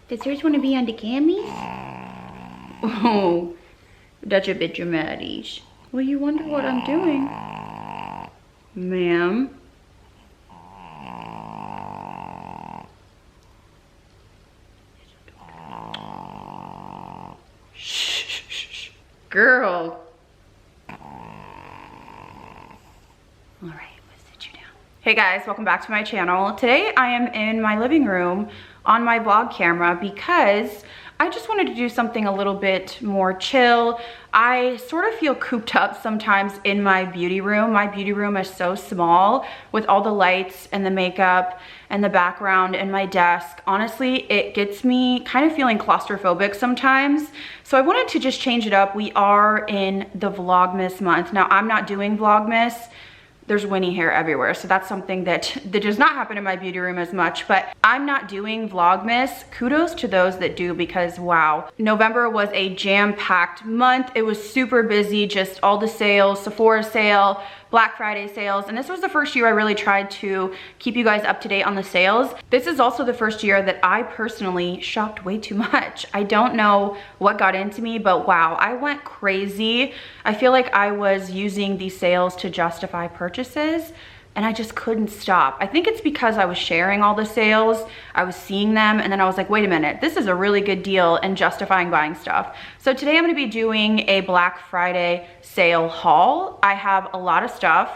Does yours want to be on the cammies? Oh, that's a bit dramatic. Well, you wonder what I'm doing. Ma'am. Shh. Girl. All right, let's sit you down. Hey guys, welcome back to my channel. Today I am in my living room on my vlog camera because I just wanted to do something a little bit more chill. I sort of feel cooped up sometimes in my beauty room. My beauty room is so small with all the lights and the makeup and the background and my desk. Honestly, it gets me kind of feeling claustrophobic sometimes. So I wanted to just change it up. We are in the Vlogmas month. Now, I'm not doing Vlogmas. There's Winnie hair everywhere. So that's something that does not happen in my beauty room as much, but I'm not doing Vlogmas. Kudos to those that do because wow, November was a jam-packed month. It was super busy, just all the sales, Sephora sale, Black Friday sales. And this was the first year I really tried to keep you guys up to date on the sales. This is also the first year that I personally shopped way too much. I don't know what got into me, but wow, I went crazy. I feel like I was using these sales to justify purchases and I just couldn't stop. I think it's because I was sharing all the sales, I was seeing them, and then I was like, wait a minute, this is a really good deal and justifying buying stuff. So today I'm gonna be doing a Black Friday sale haul. I have a lot of stuff.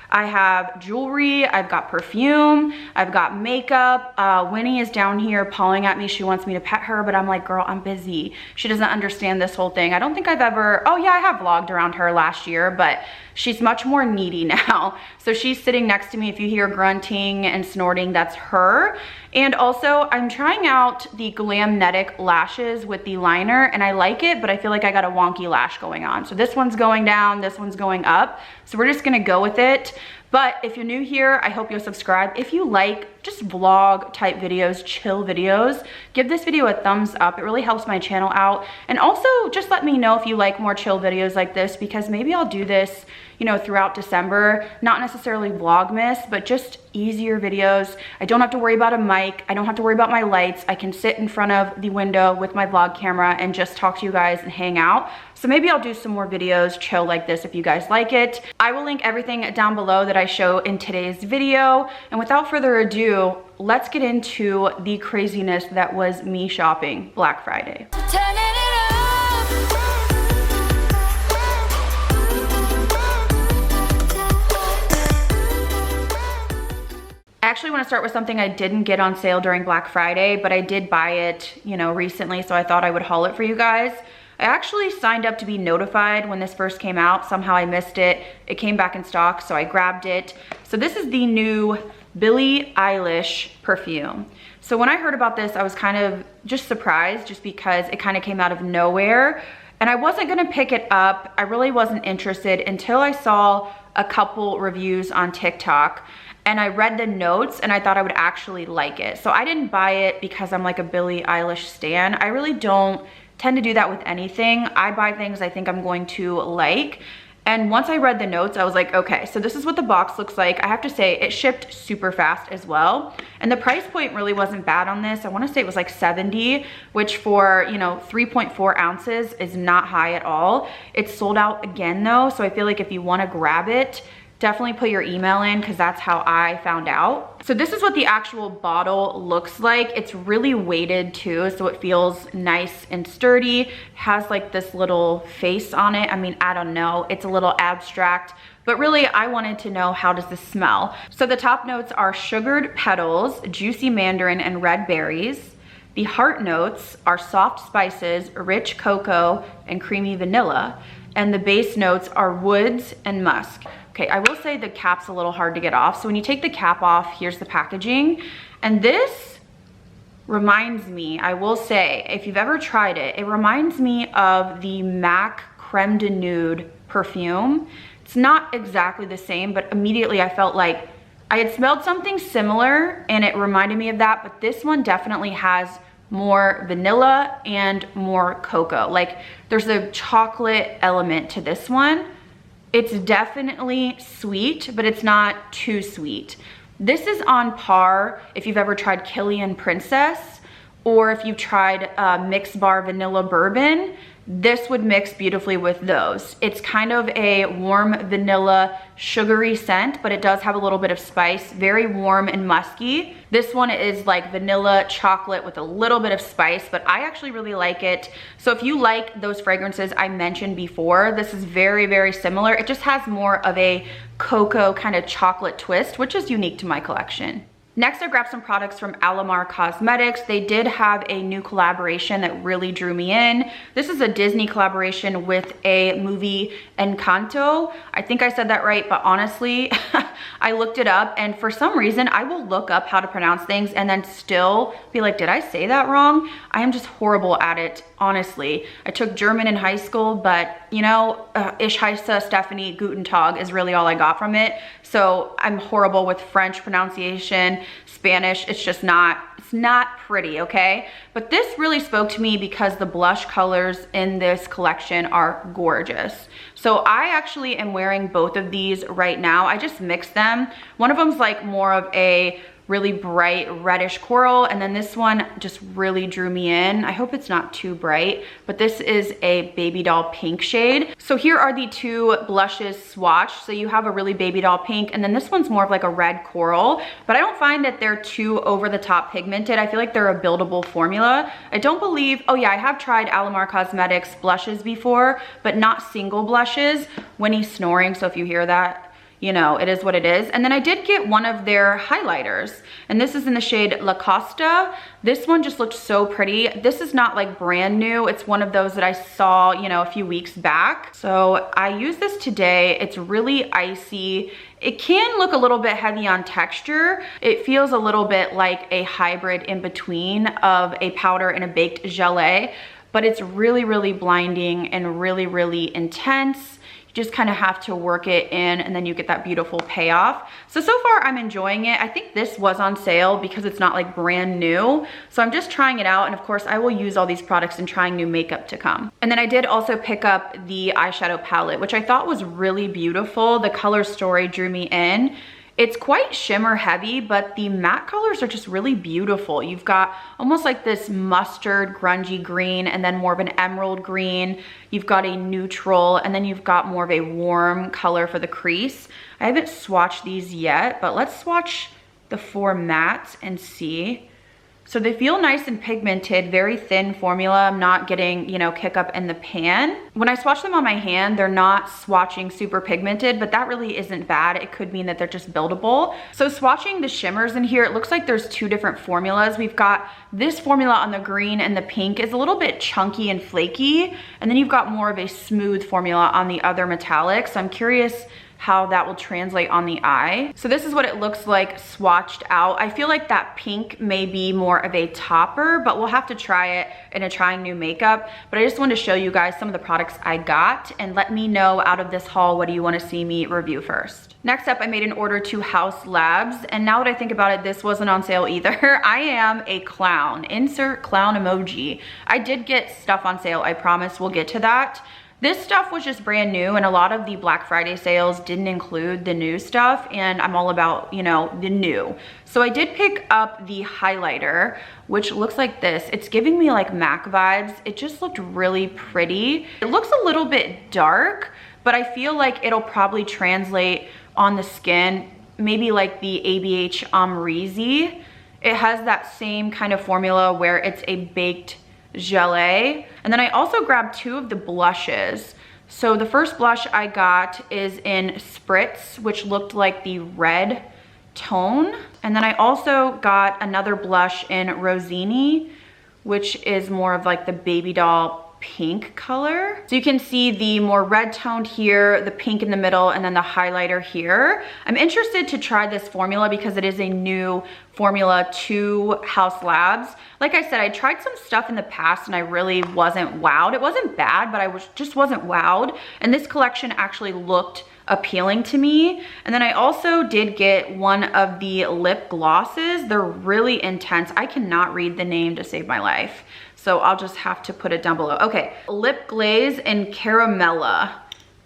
I have jewelry, I've got perfume, I've got makeup. Winnie is down here pawing at me. She wants me to pet her, but I'm like, girl, I'm busy. She doesn't understand this whole thing. I don't think I've ever, oh yeah, I have vlogged around her last year, but she's much more needy now. So she's sitting next to me. If you hear grunting and snorting, that's her. And also I'm trying out the Glamnetic lashes with the liner and I like it, but I feel like I got a wonky lash going on. So this one's going down, this one's going up. So we're just gonna go with it. But if you're new here, I hope you'll subscribe. If you like just vlog type videos, chill videos, give this video a thumbs up. It really helps my channel out. And also just let me know if you like more chill videos like this because maybe I'll do this, you know, throughout December, not necessarily Vlogmas, but just easier videos. I don't have to worry about a mic. I don't have to worry about my lights. I can sit in front of the window with my vlog camera and just talk to you guys and hang out. So maybe I'll do some more videos chill like this if you guys like it. I will link everything down below that I show in today's video. And without further ado, let's get into the craziness that was me shopping Black Friday. I actually want to start with something I didn't get on sale during Black Friday, but I did buy it, you know, recently, so I thought I would haul it for you guys. I actually signed up to be notified when this first came out. Somehow I missed it. It came back in stock, so I grabbed it. So this is the new Billie Eilish perfume. So when I heard about this, I was kind of just surprised just because it kind of came out of nowhere. And I wasn't gonna pick it up. I really wasn't interested until I saw a couple reviews on TikTok. And I read the notes and I thought I would actually like it. So I didn't buy it because I'm like a Billie Eilish stan. I really don't tend to do that with anything. I buy things I think I'm going to like. And once I read the notes, I was like, okay, so this is what the box looks like. I have to say it shipped super fast as well. And the price point really wasn't bad on this. I wanna say it was like 70, which for, you know, 3.4 ounces is not high at all. It's sold out again though. So I feel like if you wanna grab it, definitely put your email in because that's how I found out. So this is what the actual bottle looks like. It's really weighted too, so it feels nice and sturdy. It has like this little face on it. I mean, I don't know, it's a little abstract, but really I wanted to know, how does this smell? So the top notes are sugared petals, juicy mandarin, and red berries. The heart notes are soft spices, rich cocoa, and creamy vanilla. And the base notes are woods and musk. Okay, I will say the cap's a little hard to get off. So when you take the cap off, here's the packaging. And this reminds me, I will say, if you've ever tried it, it reminds me of the MAC Creme de Nude perfume. It's not exactly the same, but immediately I felt like I had smelled something similar and it reminded me of that, but this one definitely has more vanilla and more cocoa. Like there's a chocolate element to this one. It's definitely sweet, but it's not too sweet. This is on par if you've ever tried Killian Princess or if you've tried Mix Bar Vanilla Bourbon, this would mix beautifully with those. It's kind of a warm vanilla sugary scent, but it does have a little bit of spice, very warm and musky. This one is like vanilla chocolate with a little bit of spice, but I actually really like it. So if you like those fragrances I mentioned before, this is very, very similar. It just has more of a cocoa kind of chocolate twist, which is unique to my collection. Next, I grabbed some products from Alamar Cosmetics. They did have a new collaboration that really drew me in. This is a Disney collaboration with a movie, Encanto. I think I said that right, but honestly, I looked it up, and for some reason, I will look up how to pronounce things and then still be like, did I say that wrong? I am just horrible at it, honestly. I took German in high school, but you know, Ich heiße Stephanie, Guten Tag is really all I got from it. So I'm horrible with French pronunciation, Spanish, it's just not, it's not pretty, okay? But this really spoke to me because the blush colors in this collection are gorgeous. So I actually am wearing both of these right now. I just mixed them. One of them's like more of a really bright reddish coral, and then this one just really drew me in. I hope it's not too bright, but this is a baby doll pink shade. So here are the two blushes swatched. So you have a really baby doll pink, and then this one's more of like a red coral, but I don't find that they're too over the top pigmented. I feel like they're a buildable formula. I don't believe, oh yeah, I have tried Alamar Cosmetics blushes before, but not single blushes. Winnie's snoring, so if you hear that, you know, it is what it is. And then I did get one of their highlighters, and this is in the shade La Costa. This one just looked so pretty. This is not like brand new. It's one of those that I saw, you know, a few weeks back. So I use this today. It's really icy. It can look a little bit heavy on texture. It feels a little bit like a hybrid in between of a powder and a baked gelée, but it's really, really blinding and really, really intense. Just kind of have to work it in, and then you get that beautiful payoff. So far I'm enjoying it. I think this was on sale because it's not like brand new. So I'm just trying it out, and of course I will use all these products in trying new makeup to come. And then I did also pick up the eyeshadow palette, which I thought was really beautiful. The color story drew me in. It's quite shimmer heavy, but the matte colors are just really beautiful. You've got almost like this mustard grungy green, and then more of an emerald green. You've got a neutral, and then you've got more of a warm color for the crease. I haven't swatched these yet, but let's swatch the 4 mattes and see. So they feel nice and pigmented, very thin formula. I'm not getting, you know, kick up in the pan. When I swatch them on my hand, they're not swatching super pigmented, but that really isn't bad. It could mean that they're just buildable. So swatching the shimmers in here, it looks like there's 2 different formulas. We've got this formula on the green, and the pink is a little bit chunky and flaky. And then you've got more of a smooth formula on the other metallic. So I'm curious how that will translate on the eye. So this is what it looks like swatched out. I feel like that pink may be more of a topper, but we'll have to try it in a trying new makeup. But I just wanted to show you guys some of the products I got, and let me know out of this haul, what do you want to see me review first. Next up, I made an order to Haus Labs, and now that I think about it, this wasn't on sale either. I am a clown. Insert clown emoji. I did get stuff on sale, I promise we'll get to that. This stuff was just brand new, and a lot of the Black Friday sales didn't include the new stuff, and I'm all about, you know, the new. So I did pick up the highlighter, which looks like this. It's giving me like MAC vibes. It just looked really pretty. It looks a little bit dark, but I feel like it'll probably translate on the skin, maybe like the ABH Amrezy. It has that same kind of formula where it's a baked gelée. And then I also grabbed 2 of the blushes. So the first blush I got is in Spritz, which looked like the red tone. And then I also got another blush in Rosini, which is more of like the baby doll pink color. So you can see the more red toned here, the pink in the middle, and then the highlighter here. I'm interested to try this formula because it is a new formula to Haus Labs. Like I said, I tried some stuff in the past and I really wasn't wowed. It wasn't bad, but I just wasn't wowed. And this collection actually looked appealing to me. And then I also did get one of the lip glosses. They're really intense. I cannot read the name to save my life, so I'll just have to put it down below. Okay, Lip Glaze and Caramella.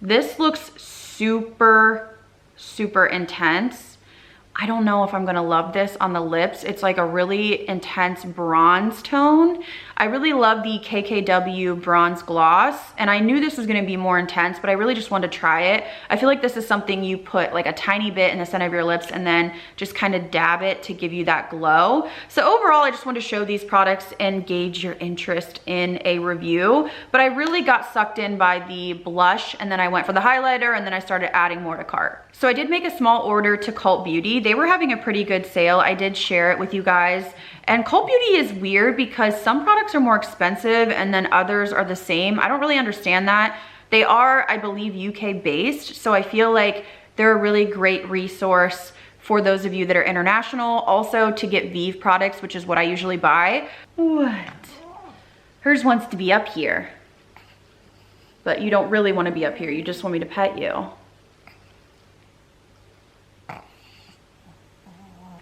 This looks super, super intense. I don't know if I'm gonna love this on the lips. It's like a really intense bronze tone. I really love the KKW bronze gloss, and I knew this was gonna be more intense, but I really just wanted to try it. I feel like this is something you put like a tiny bit in the center of your lips and then just kind of dab it to give you that glow. So overall, I just wanted to show these products and gauge your interest in a review, but I really got sucked in by the blush, and then I went for the highlighter, and then I started adding more to cart. So I did make a small order to Cult Beauty. They were having a pretty good sale. I did share it with you guys. And Cult Beauty is weird because some products are more expensive and then others are the same. I don't really understand that. They are, I believe, UK based. So I feel like they're a really great resource for those of you that are international. Also to get Vive products, which is what I usually buy. What? Hers wants to be up here. But you don't really want to be up here. You just want me to pet you.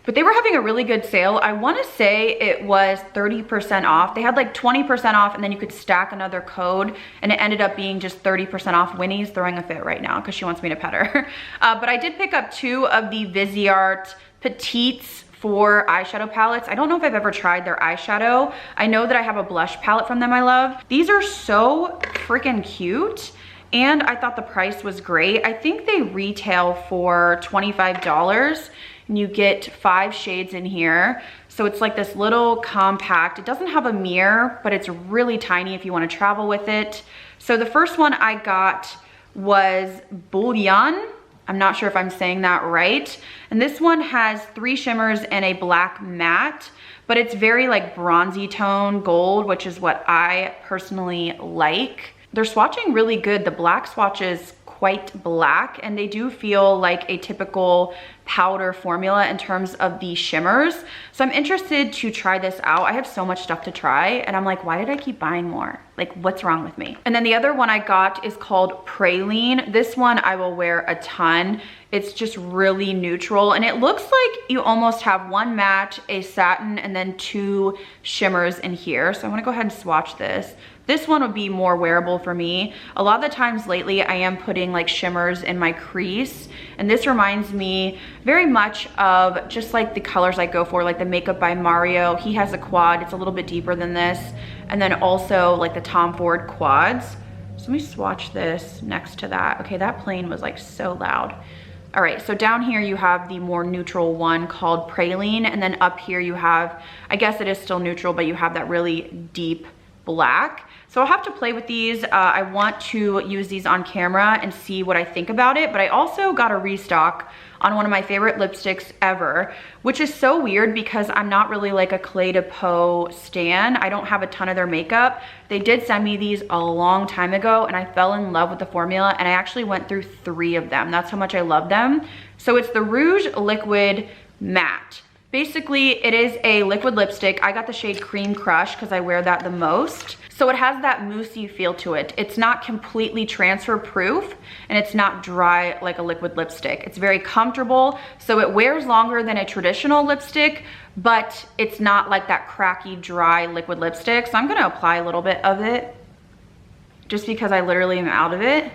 But they were having a really good sale. I want to say it was 30% off. They had like 20% off, and then you could stack another code, and it ended up being just 30% off. Winnie's throwing a fit right now because she wants me to pet her. But I did pick up 2 of the Viseart Petites for eyeshadow palettes. I don't know if I've ever tried their eyeshadow. I know that I have a blush palette from them I love. These are so freaking cute. And I thought the price was great. I think they retail for $25. And you get 5 shades in here. So it's like this little compact. It doesn't have a mirror, but it's really tiny if you want to travel with it. So the first one I got was Bouillon. I'm not sure if I'm saying that right. And this one has 3 shimmers and a black matte, but it's very like bronzy tone gold, which is what I personally like. They're swatching really good. The black swatch is quite black, and they do feel like a typical powder formula in terms of the shimmers. So I'm interested to try this out. I have so much stuff to try, and I'm like, why did I keep buying more? Like, what's wrong with me? And then the other one I got is called Praline. This one I will wear a ton. It's just really neutral, and it looks like you almost have 1 matte, a satin, and then 2 shimmers in here. So I'm gonna go ahead and swatch this. This one would be more wearable for me. A lot of the times lately, I am putting like shimmers in my crease, and this reminds me very much of just like the colors I go for, like the Makeup by Mario. He has a quad, it's a little bit deeper than this. And then also like the Tom Ford quads. So let me swatch this next to that. Okay, that plane was like so loud. All right, so down here you have the more neutral one called Praline, and then up here you have, I guess it is still neutral, but you have that really deep black. So I'll have to play with these. I want to use these on camera and see what I think about it, but I also got a restock on one of my favorite lipsticks ever, which is so weird because I'm not really like a Clé de Peau stan. I don't have a ton of their makeup. They did send me these a long time ago, and I fell in love with the formula, and I actually went through 3 of them. That's how much I love them. So it's the Rouge Liquid Matte. Basically, it is a liquid lipstick. I got the shade Cream Crush because I wear that the most. So it has that moussey feel to it. It's not completely transfer proof, and it's not dry like a liquid lipstick. It's very comfortable, so it wears longer than a traditional lipstick, but it's not like that cracky, dry liquid lipstick. So I'm gonna apply a little bit of it just because I literally am out of it.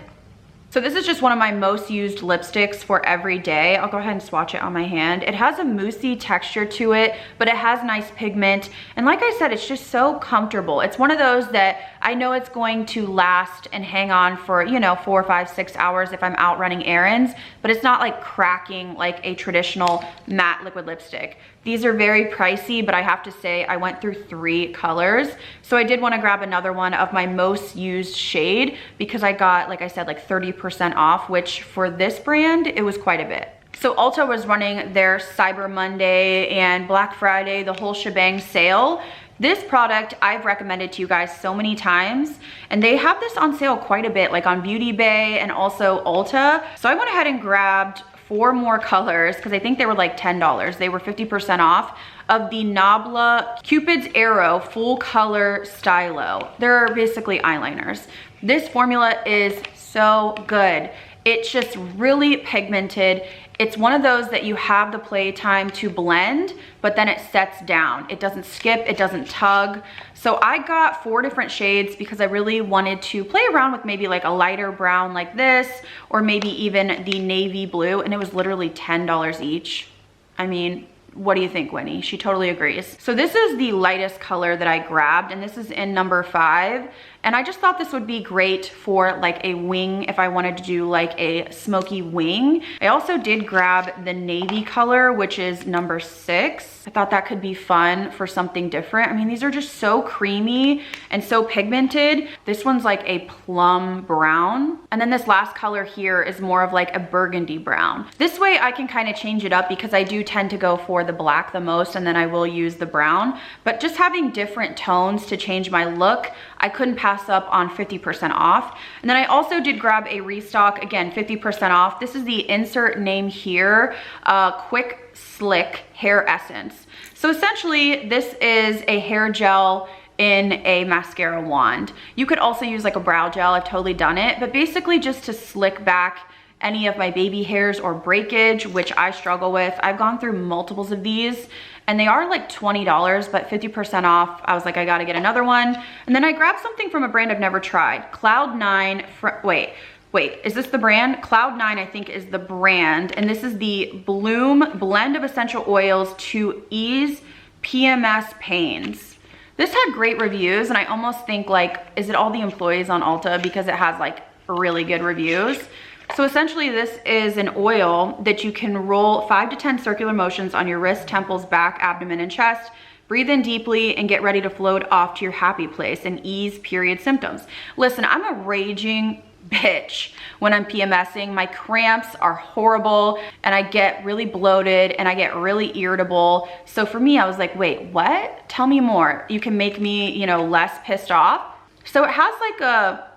So this is just one of my most used lipsticks for every day. I'll go ahead and swatch it on my hand. It has a moussey texture to it, but it has nice pigment. And like I said, it's just so comfortable. It's one of those that I know it's going to last and hang on for, you know, 4, 5, 6 hours if I'm out running errands, but it's not like cracking like a traditional matte liquid lipstick. These are very pricey, but I have to say I went through 3 colors. So I did want to grab another one of my most used shade because I got, like I said, like 30% off, which for this brand, it was quite a bit. So Ulta was running their Cyber Monday and Black Friday, the whole shebang sale. This product I've recommended to you guys so many times, and they have this on sale quite a bit, like on Beauty Bay and also Ulta. So I went ahead and grabbed 4 more colors because I think they were like $10. They were 50% off of the Nabla Cupid's Arrow Full Color Stylo. They're basically eyeliners. This formula is so good. It's just really pigmented. It's one of those that you have the playtime to blend, but then it sets down. It doesn't skip, it doesn't tug. So I got 4 different shades because I really wanted to play around with maybe like a lighter brown like this, or maybe even the navy blue, and it was literally $10 each. I mean, what do you think, Winnie? She totally agrees. So this is the lightest color that I grabbed, and this is in number 5. And I just thought this would be great for like a wing if I wanted to do like a smoky wing. I also did grab the navy color, which is number 6. I thought that could be fun for something different. I mean, these are just so creamy and so pigmented. This one's like a plum brown. And then this last color here is more of like a burgundy brown. This way I can kind of change it up because I do tend to go for the black the most, and then I will use the brown. But just having different tones to change my look, I couldn't pass up on 50% off. And then I also did grab a restock, again, 50% off. This is the insert name here, Quick Slick Hair Essence. So essentially this is a hair gel in a mascara wand. You could also use like a brow gel. I've totally done it, but basically just to slick back any of my baby hairs or breakage, which I struggle with. I've gone through multiples of these and they are like $20, but 50% off. I was like, I gotta get another one. And then I grabbed something from a brand I've never tried. Cloud9, wait, is this the brand? Cloud9, I think, is the brand. And this is the Bloom blend of essential oils to ease PMS pains. This had great reviews, and I almost think like, is it all the employees on Ulta, because it has like really good reviews. So essentially this is an oil that you can roll 5 to 10 circular motions on your wrist, temples, back, abdomen, and chest. Breathe in deeply and get ready to float off to your happy place and ease period symptoms. Listen, I'm a raging bitch when I'm PMSing. My cramps are horrible and I get really bloated and I get really irritable. So for me, I was like, wait, what? Tell me more. You can make me, you know, less pissed off. So it has like a,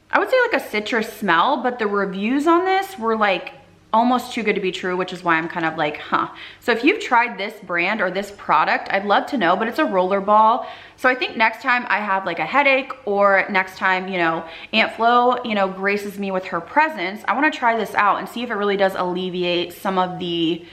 I would say like a citrus smell, but the reviews on this were like almost too good to be true, which is why I'm kind of like, huh. So if you've tried this brand or this product, I'd love to know, but it's a roller ball. So I think next time I have like a headache, or next time, you know, Aunt Flo, you know, graces me with her presence, I wanna try this out and see if it really does alleviate some of the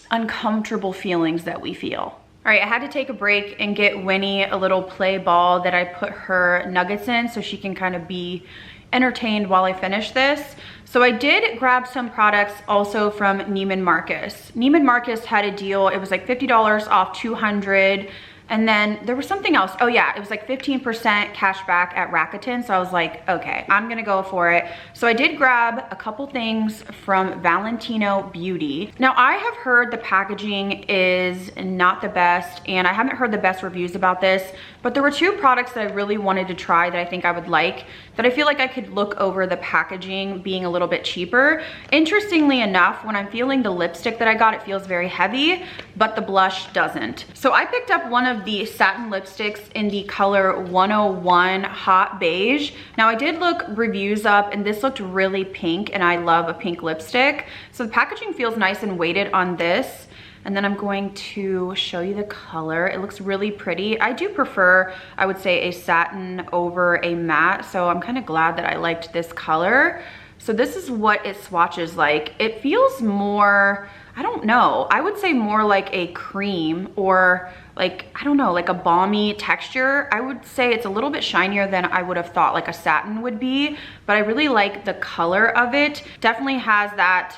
uncomfortable feelings that we feel. All right, I had to take a break and get Winnie a little play ball that I put her nuggets in so she can kind of be entertained while I finish this. So I did grab some products also from Neiman Marcus. Neiman Marcus had a deal. It was like $50 off 200. And then there was something else. Oh yeah, it was like 15% cash back at Rakuten. So I was like, okay, I'm gonna go for it. So I did grab a couple things from Valentino Beauty. Now I have heard the packaging is not the best, and I haven't heard the best reviews about this, but there were 2 products that I really wanted to try that I think I would like, that I feel like I could look over the packaging being a little bit cheaper. Interestingly enough, when I'm feeling the lipstick that I got, it feels very heavy, but the blush doesn't. So I picked up one of the satin lipsticks in the color 101 Hot Beige. Now I did look reviews up and this looked really pink, and I love a pink lipstick. So the packaging feels nice and weighted on this. And then I'm going to show you the color. It looks really pretty. I do prefer, I would say, a satin over a matte. So I'm kind of glad that I liked this color. So this is what it swatches like. It feels more, I don't know, I would say more like a cream, or like, I don't know, like a balmy texture. I would say it's a little bit shinier than I would have thought like a satin would be, but I really like the color of it. Definitely has that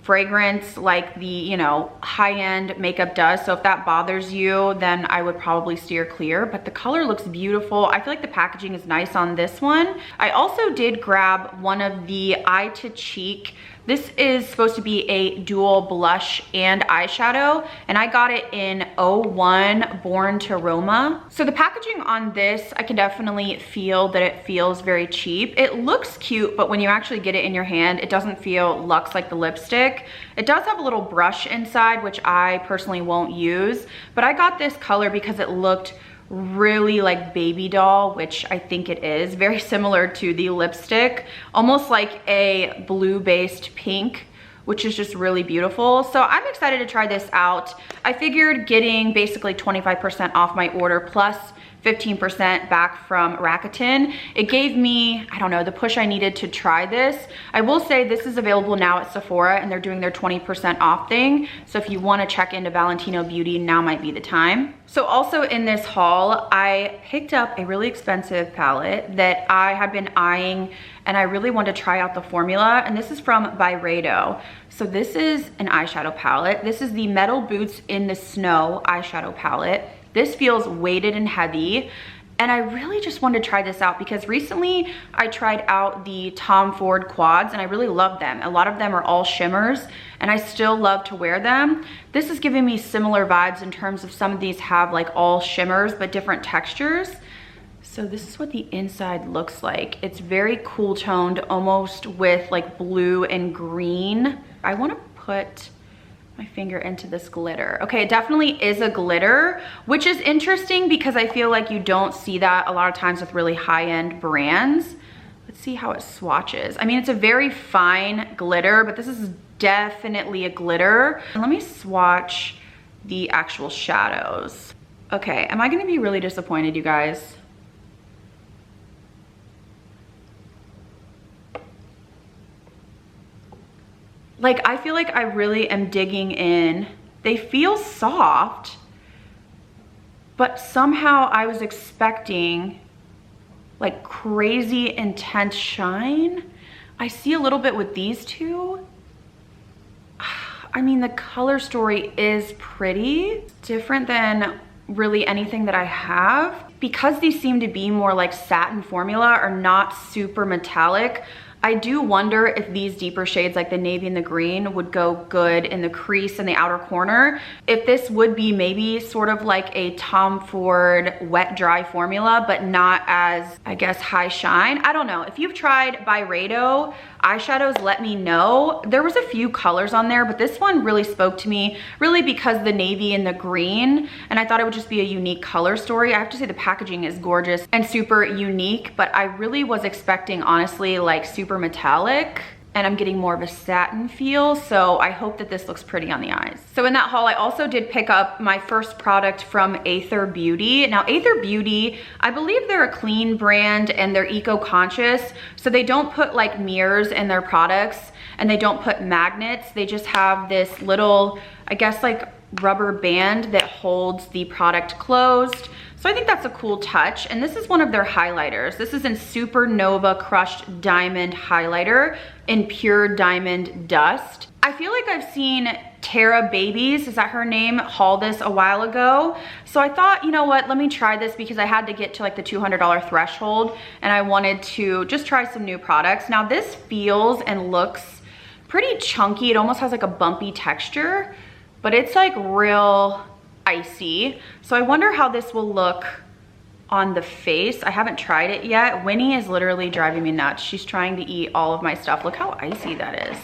fragrance like the, you know, high-end makeup does. So if that bothers you, then I would probably steer clear, but the color looks beautiful. I feel like the packaging is nice on this one. I also did grab one of the Eye to Cheek. This is supposed to be a dual blush and eyeshadow, and I got it in 01 Born to Roma. So the packaging on this, I can definitely feel that it feels very cheap. It looks cute, but when you actually get it in your hand, it doesn't feel luxe like the lipstick. It does have a little brush inside, which I personally won't use, but I got this color because it looked really like baby doll, which I think it is, very similar to the lipstick, almost like a blue based pink, which is just really beautiful. So I'm excited to try this out. I figured getting basically 25% off my order plus 15% back from Rakuten, it gave me, I don't know, the push I needed to try this. I will say this is available now at Sephora, and they're doing their 20% off thing. So if you want to check into Valentino Beauty, now might be the time. So also in this haul, I picked up a really expensive palette that I had been eyeing and I really wanted to try out the formula, and this is from BabsBeauty. So this is an eyeshadow palette. This is the Metal Boots in the Snow eyeshadow palette. This feels weighted and heavy. And I really just wanted to try this out because recently I tried out the Tom Ford quads and I really love them. A lot of them are all shimmers and I still love to wear them. This is giving me similar vibes in terms of some of these have like all shimmers but different textures. So this is what the inside looks like. It's very cool toned, almost with like blue and green. I want to put my finger into this glitter. Okay, it definitely is a glitter, which is interesting because I feel like you don't see that a lot of times with really high-end brands. Let's see how it swatches. I mean, it's a very fine glitter, but this is definitely a glitter. And let me swatch the actual shadows. Okay, am I gonna be really disappointed, you guys? Like, I feel like I really am digging in. They feel soft, but somehow I was expecting like crazy intense shine. I see a little bit with these two. I mean, the color story is pretty different than really anything that I have. Because these seem to be more like satin formula or not super metallic, I do wonder if these deeper shades like the navy and the green would go good in the crease in the outer corner. If this would be maybe sort of like a Tom Ford wet dry formula, but not as, I guess, high shine. I don't know. If you've tried BabsBeauty eyeshadows, let me know. There was a few colors on there, but this one really spoke to me really because the navy and the green, and I thought it would just be a unique color story. I have to say the packaging is gorgeous and super unique, but I really was expecting, honestly, like super metallic, and I'm getting more of a satin feel, so I hope that this looks pretty on the eyes. So in that haul, I also did pick up my first product from Aether Beauty. Now, Aether Beauty, I believe they're a clean brand and they're eco-conscious, so they don't put like mirrors in their products and they don't put magnets. They just have this little, I guess, like rubber band that holds the product closed. So I think that's a cool touch. And this is one of their highlighters. This is in Supernova Crushed Diamond Highlighter in Pure Diamond Dust. I feel like I've seen Tara Babies, is that her name, haul this a while ago. So I thought, you know what, let me try this because I had to get to like the $200 threshold and I wanted to just try some new products. Now this feels and looks pretty chunky. It almost has like a bumpy texture, but it's like real icy. So I wonder how this will look on the face. I haven't tried it yet. Winnie is literally driving me nuts. She's trying to eat all of my stuff. Look how icy that is.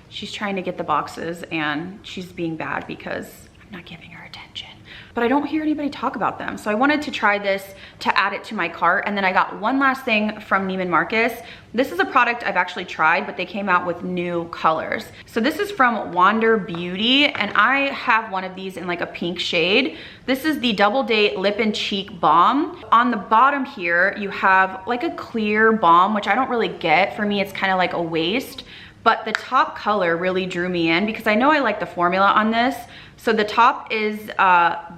She's trying to get the boxes and she's being bad because I'm not giving her attention. But I don't hear anybody talk about them. So I wanted to try this to add it to my cart. And then I got one last thing from Neiman Marcus. This is a product I've actually tried, but they came out with new colors. So this is from Wander Beauty, and I have one of these in like a pink shade. This is the Double Date Lip and Cheek Balm. On the bottom here, you have like a clear balm, which I don't really get. For me, it's kind of like a waste. But the top color really drew me in because I know I like the formula on this. So the top is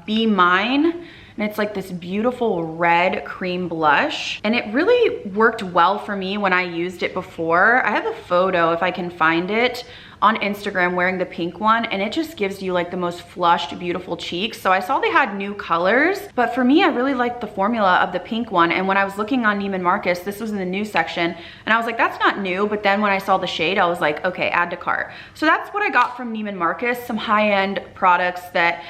Be Mine, and it's like this beautiful red cream blush. And it really worked well for me when I used it before. I have a photo, if I can find it, on Instagram wearing the pink one, and it just gives you like the most flushed, beautiful cheeks. So I saw they had new colors, but for me, I really liked the formula of the pink one. And when I was looking on Neiman Marcus, this was in the new section, and I was like, that's not new. But then when I saw the shade, I was like, okay, add to cart. So that's what I got from Neiman Marcus, some high-end products that,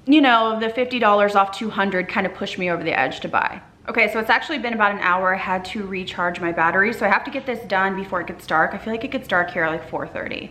you know, the $50 off 200 kind of pushed me over the edge to buy. Okay, so it's actually been about an hour. I had to recharge my battery, so I have to get this done before it gets dark. I feel like it gets dark here at like 4:30.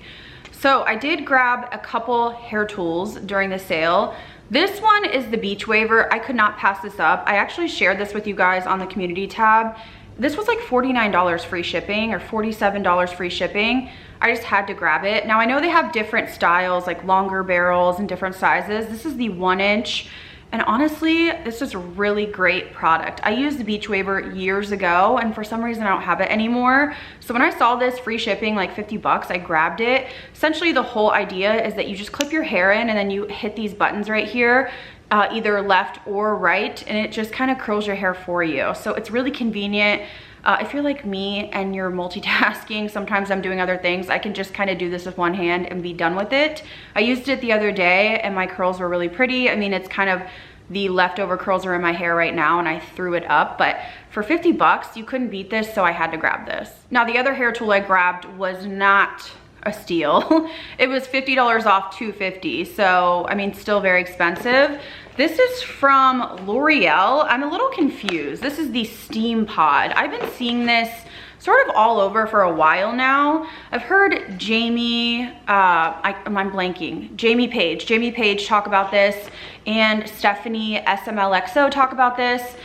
So I did grab a couple hair tools during the sale. This one is the Beach Waver. I could not pass this up. I actually shared this with you guys on the community tab. This was like $49 free shipping or $47 free shipping. I just had to grab it. Now I know they have different styles, like longer barrels and different sizes. This is the 1-inch. And honestly, this is a really great product. I used the Beach Waver years ago, and for some reason I don't have it anymore. So when I saw this free shipping, like 50 bucks, I grabbed it. Essentially the whole idea is that you just clip your hair in and then you hit these buttons right here. either left or right, and it just kind of curls your hair for you. So it's really convenient. If you're like me and you're multitasking, sometimes I'm doing other things, I can just kind of do this with one hand and be done with it. I used it the other day and my curls were really pretty. I mean, it's kind of the leftover curls are in my hair right now and I threw it up, but for 50 bucks, you couldn't beat this, so I had to grab this. Now, the other hair tool I grabbed was not a steal. It was $50 off $250, so I mean, still very expensive. This is from L'Oreal. I'm a little confused. This is the Steam Pod. I've been seeing this sort of all over for a while now. I've heard Jamie, I'm blanking, Jamie Page talk about this, and Stephanie SMLXO talk about this,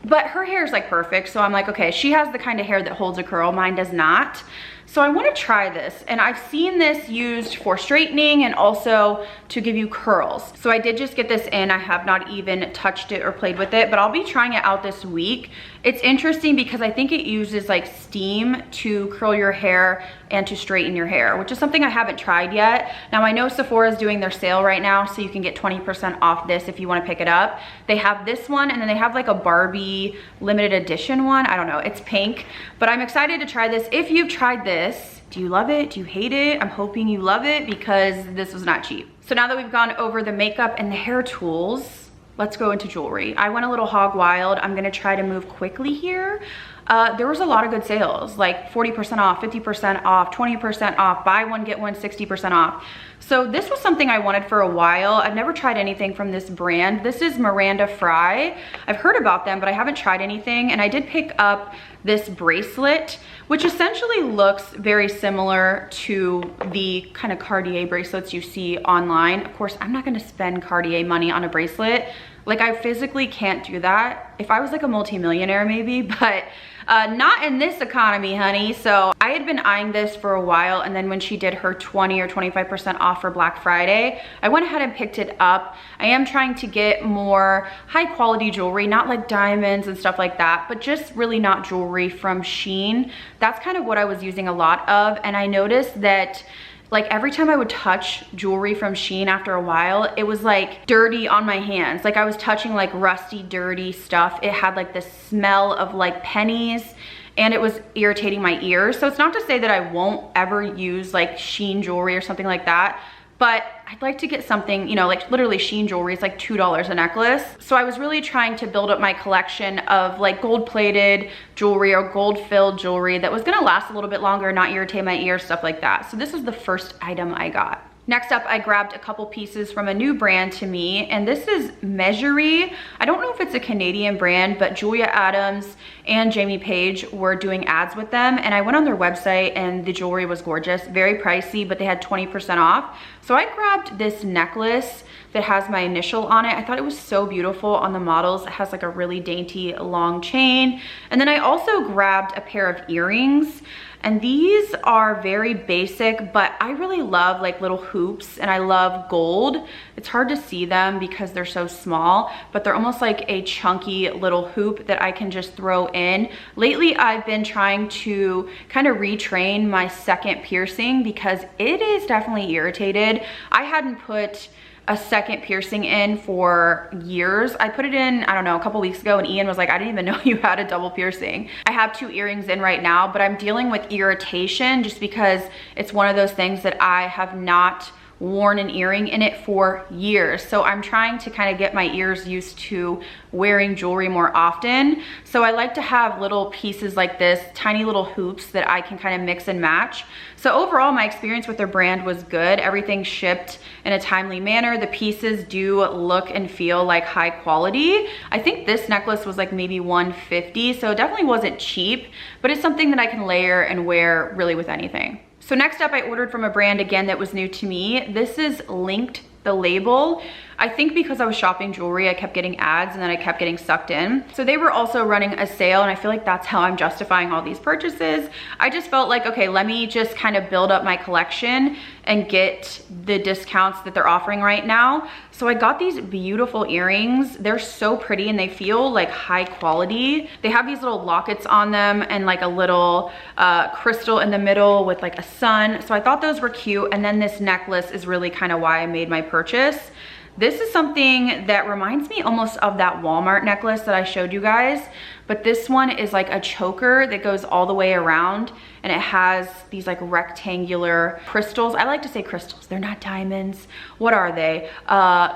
but her hair is like perfect. So I'm like, okay, she has the kind of hair that holds a curl, mine does not. So I want to try this, and I've seen this used for straightening and also to give you curls. So I did just get this in. I have not even touched it or played with it, but I'll be trying it out this week. It's interesting because I think it uses like steam to curl your hair and to straighten your hair, which is something I haven't tried yet. Now, I know Sephora is doing their sale right now, so you can get 20% off this if you want to pick it up. They have this one, and then they have like a Barbie limited edition one. I don't know, it's pink, but I'm excited to try this. If you've tried this, do you love it? Do you hate it? I'm hoping you love it because this was not cheap. So now that we've gone over the makeup and the hair tools, let's go into jewelry. I went a little hog wild. I'm gonna try to move quickly here. There was a lot of good sales, like 40% off, 50% off, 20% off, buy one, get one, 60% off. So this was something I wanted for a while. I've never tried anything from this brand. This is Miranda Fry. I've heard about them, but I haven't tried anything. And I did pick up this bracelet, which essentially looks very similar to the kind of Cartier bracelets you see online. Of course, I'm not gonna spend Cartier money on a bracelet. Like, I physically can't do that. If I was like a multimillionaire maybe, but not in this economy, honey. So I had been eyeing this for a while, and then when she did her 20 or 25% off for Black Friday, I went ahead and picked it up. I am trying to get more high quality jewelry, not like diamonds and stuff like that, but just really not jewelry from Shein. That's kind of what I was using a lot of, and I noticed that like every time I would touch jewelry from Shein after a while, it was like dirty on my hands. Like I was touching like rusty, dirty stuff. It had like this smell of like pennies, and it was irritating my ears. So it's not to say that I won't ever use like Shein jewelry or something like that, but I'd like to get something, you know, like literally Shein jewelry is like $2 a necklace. So I was really trying to build up my collection of like gold plated jewelry or gold filled jewelry that was gonna last a little bit longer, not irritate my ears, stuff like that. So this is the first item I got. Next up, I grabbed a couple pieces from a new brand to me, and this is Measury. I don't know if it's a Canadian brand, but Julia Adams and Jamie Page were doing ads with them, and I went on their website and the jewelry was gorgeous, very pricey, but they had 20% off. So I grabbed this necklace that has my initial on it. I thought it was so beautiful on the models. It has like a really dainty long chain. And then I also grabbed a pair of earrings. And these are very basic, but I really love like little hoops, and I love gold. It's hard to see them because they're so small, but they're almost like a chunky little hoop that I can just throw in. Lately, I've been trying to kind of retrain my second piercing because it is definitely irritated. I hadn't put a second piercing in for years. I put it in, I don't know, a couple weeks ago, and Ian was like, I didn't even know you had a double piercing. I have 2 earrings in right now, but I'm dealing with irritation just because it's one of those things that I have not worn an earring in it for years. So I'm trying to kind of get my ears used to wearing jewelry more often. So I like to have little pieces like this, tiny little hoops that I can kind of mix and match. So overall, my experience with their brand was good. Everything shipped in a timely manner. The pieces do look and feel like high quality. I think this necklace was like maybe $150, so it definitely wasn't cheap, but it's something that I can layer and wear really with anything. So next up, I ordered from a brand again that was new to me. This is Linked the Label. I think because I was shopping jewelry, I kept getting ads and then I kept getting sucked in. So they were also running a sale, and I feel like that's how I'm justifying all these purchases. I just felt like, okay, let me just kind of build up my collection and get the discounts that they're offering right now. So I got these beautiful earrings. They're so pretty and they feel like high quality. They have these little lockets on them and like a little crystal in the middle with like a sun. So I thought those were cute. And then this necklace is really kind of why I made my purchase. This is something that reminds me almost of that Walmart necklace that I showed you guys, but this one is like a choker that goes all the way around, and it has these like rectangular crystals. I like to say crystals, they're not diamonds. What are they?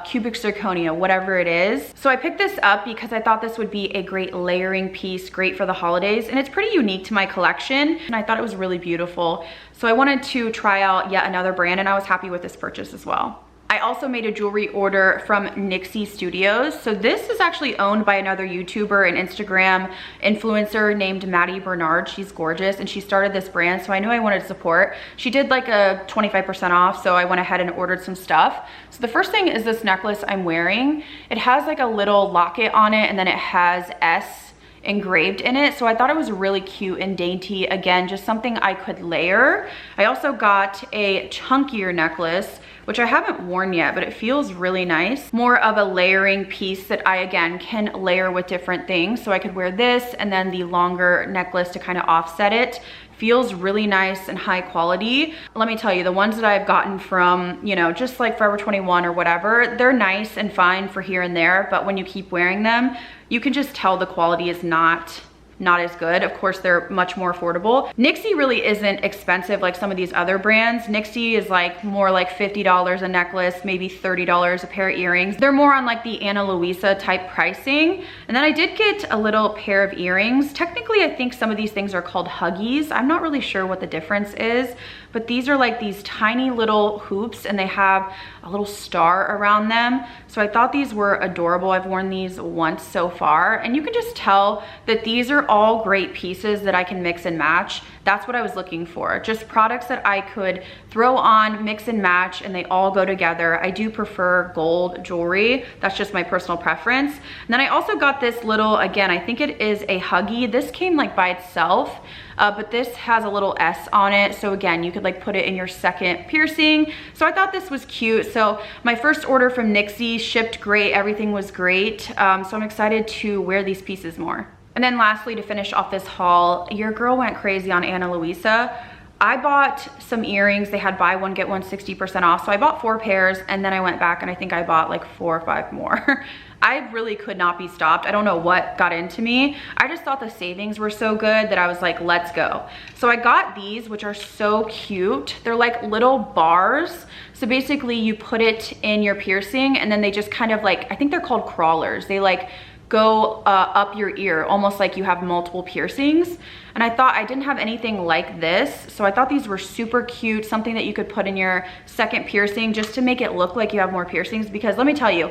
Cubic zirconia, whatever it is. So I picked this up because I thought this would be a great layering piece, great for the holidays, and it's pretty unique to my collection, and I thought it was really beautiful. So I wanted to try out yet another brand, and I was happy with this purchase as well. I also made a jewelry order from Nixie Studios. So this is actually owned by another YouTuber and Instagram influencer named Maddie Bernard. She's gorgeous, and she started this brand, so I knew I wanted to support. She did like a 25% off, so I went ahead and ordered some stuff. So the first thing is this necklace I'm wearing. It has like a little locket on it, and then it has S engraved in it, so I thought it was really cute and dainty. Again, just something I could layer. I also got a chunkier necklace, which I haven't worn yet, but it feels really nice. More of a layering piece that I, again, can layer with different things. So I could wear this and then the longer necklace to kind of offset it. Feels really nice and high quality. Let me tell you, the ones that I've gotten from, you know, just like Forever 21 or whatever, they're nice and fine for here and there, but when you keep wearing them, you can just tell the quality is not as good. Of course, they're much more affordable. Nixie really isn't expensive like some of these other brands. Nixie is like more like $50 a necklace, maybe $30 a pair of earrings. They're more on like the Ana Luisa type pricing. And then I did get a little pair of earrings. Technically, I think some of these things are called Huggies. I'm not really sure what the difference is, but these are like these tiny little hoops, and they have a little star around them. So I thought these were adorable. I've worn these once so far, and you can just tell that these are all great pieces that I can mix and match. That's what I was looking for. Just products that I could throw on, mix and match, and they all go together. I do prefer gold jewelry. That's just my personal preference. And then I also got this little, again, I think it is a Huggie. This came like by itself, but this has a little S on it. So again, you could like put it in your second piercing. So I thought this was cute. So my first order from Nixie shipped great. Everything was great. So I'm excited to wear these pieces more. And then lastly, to finish off this haul, your girl went crazy on Ana Luisa. I bought some earrings. They had buy one, get one 60% off. So I bought 4 pairs, and then I went back and I think I bought like 4 or 5 more. I really could not be stopped. I don't know what got into me. I just thought the savings were so good that I was like, let's go. So I got these, which are so cute. They're like little bars. So basically you put it in your piercing, and then they just kind of like, I think they're called crawlers. They like go up your ear, almost like you have multiple piercings. And I thought I didn't have anything like this, so I thought these were super cute, something that you could put in your second piercing just to make it look like you have more piercings. Because let me tell you,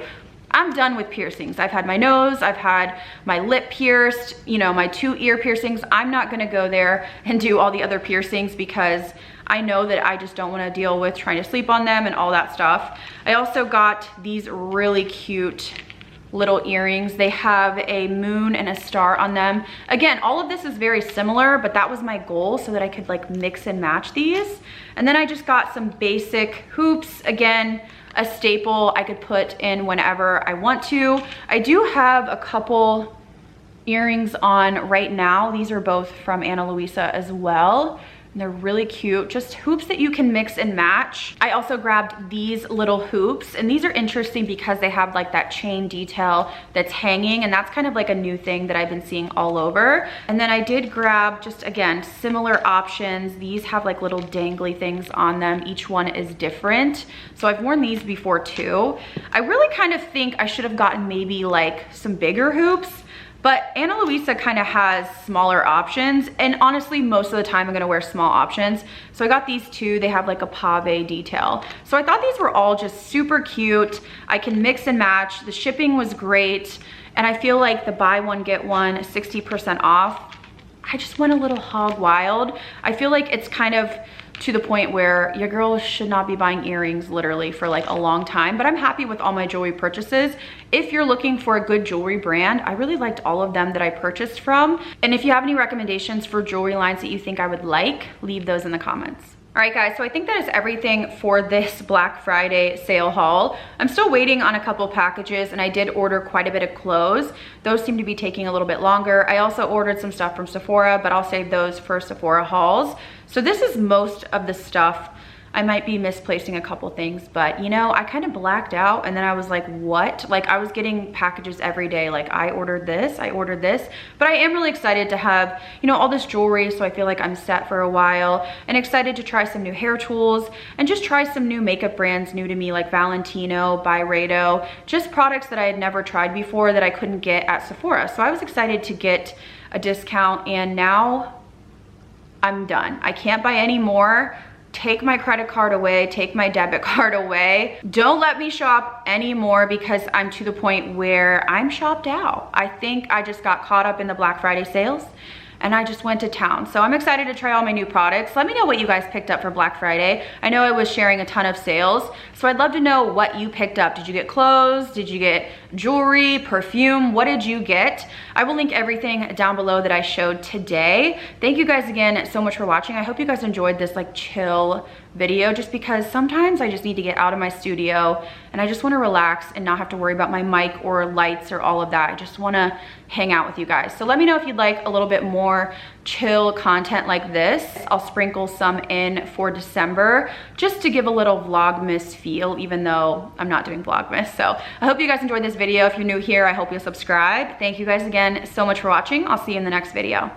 I'm done with piercings. I've had my nose, I've had my lip pierced, you know, my 2 ear piercings. I'm not gonna go there and do all the other piercings because I know that I just don't wanna deal with trying to sleep on them and all that stuff. I also got these really cute little earrings. They have a moon and a star on them. Again, all of this is very similar, but that was my goal so that I could like mix and match these. And then I just got some basic hoops. Again, a staple I could put in whenever I want to. I do have a couple earrings on right now. These are both from Ana Luisa as well. And they're really cute, just hoops that you can mix and match. I also grabbed these little hoops, and these are interesting because they have like that chain detail that's hanging, and that's kind of like a new thing that I've been seeing all over. And then I did grab, just again, similar options. These have like little dangly things on them. Each one is different. So I've worn these before too. I really kind of think I should have gotten maybe like some bigger hoops, but Ana Luisa kind of has smaller options, and honestly, most of the time I'm gonna wear small options. So I got these 2, they have like a pave detail. So I thought these were all just super cute. I can mix and match. The shipping was great, and I feel like the buy one, get one 60% off. I just went a little hog wild. I feel like it's kind of to the point where your girl should not be buying earrings literally for like a long time, but I'm happy with all my jewelry purchases. If you're looking for a good jewelry brand, I really liked all of them that I purchased from. And if you have any recommendations for jewelry lines that you think I would like, leave those in the comments. All right guys, so I think that is everything for this Black Friday sale haul. I'm still waiting on a couple packages, and I did order quite a bit of clothes. Those seem to be taking a little bit longer. I also ordered some stuff from Sephora, but I'll save those for Sephora hauls. So this is most of the stuff I might be misplacing a couple things, but you know, I kind of blacked out and then I was like, what? Like I was getting packages every day. Like I ordered this, but I am really excited to have, you know, all this jewelry. So I feel like I'm set for a while, and excited to try some new hair tools and just try some new makeup brands new to me, like Valentino, Byredo, just products that I had never tried before that I couldn't get at Sephora. So I was excited to get a discount, and now I'm done. I can't buy any more. Take my credit card away, take my debit card away. Don't let me shop anymore because I'm to the point where I'm shopped out. I think I just got caught up in the Black Friday sales and I just went to town. So I'm excited to try all my new products. Let me know what you guys picked up for Black Friday. I know I was sharing a ton of sales, so I'd love to know what you picked up. Did you get clothes? Did you get jewelry, perfume? What did you get? I will link everything down below that I showed today. Thank you guys again so much for watching. I hope you guys enjoyed this like chill video, just because sometimes I just need to get out of my studio and I just want to relax and not have to worry about my mic or lights or all of that. I just want to hang out with you guys. So let me know if you'd like a little bit more chill content like this. I'll sprinkle some in for December just to give a little Vlogmas feel, even though I'm not doing Vlogmas. So I hope you guys enjoyed this video. If you're new here, I hope you'll subscribe. Thank you guys again so much for watching. I'll see you in the next video.